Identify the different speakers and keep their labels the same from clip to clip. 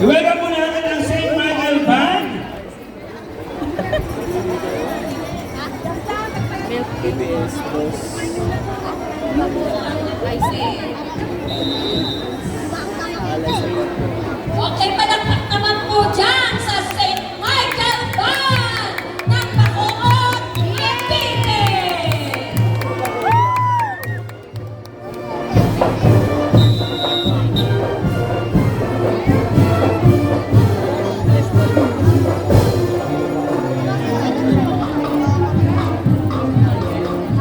Speaker 1: I-welcome po natin ang St. Michael Band.
Speaker 2: PBS Boss.
Speaker 3: Okay, palakpak naman po dyan sa St. Michael Band ng Bacoor, Leyte!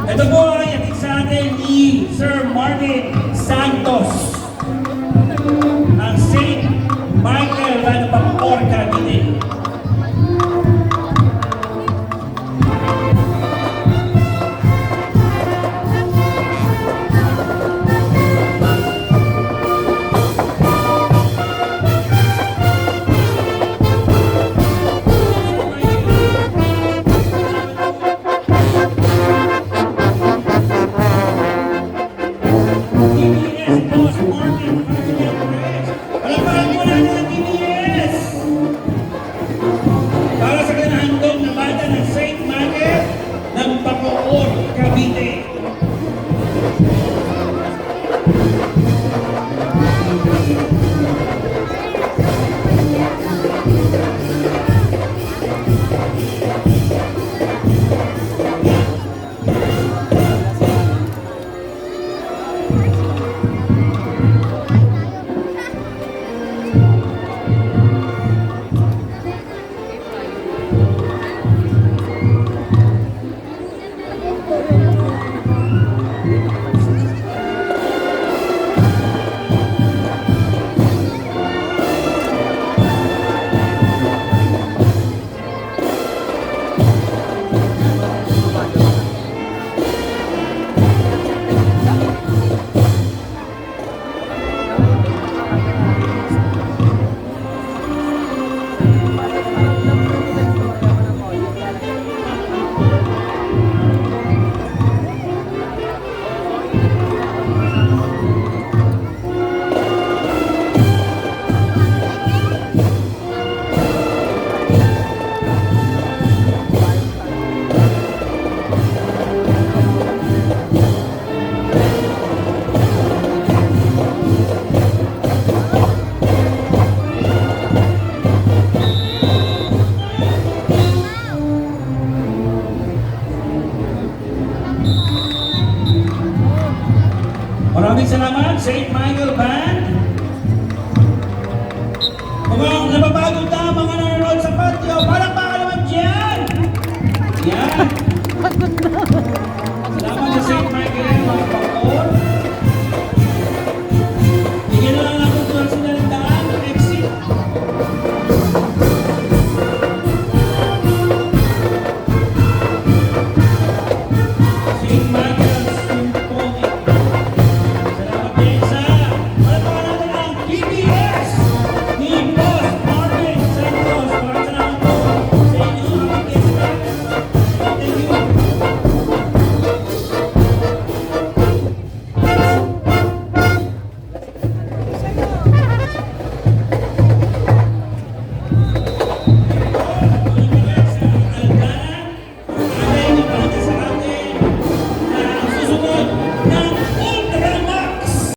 Speaker 1: Ito po ay ating sa atin ni Sir Martin Santos. Ang St. Michael Band ng Bacoor, Cavite. TBS Boss Martin Fernandez. Palakpakan po natin ang TBS! Para sa kanahandog na banda ng St. Michael ng Bacoor, Cavite. Maraming salamat, St. Michael Band. Mukhang nababago tayo.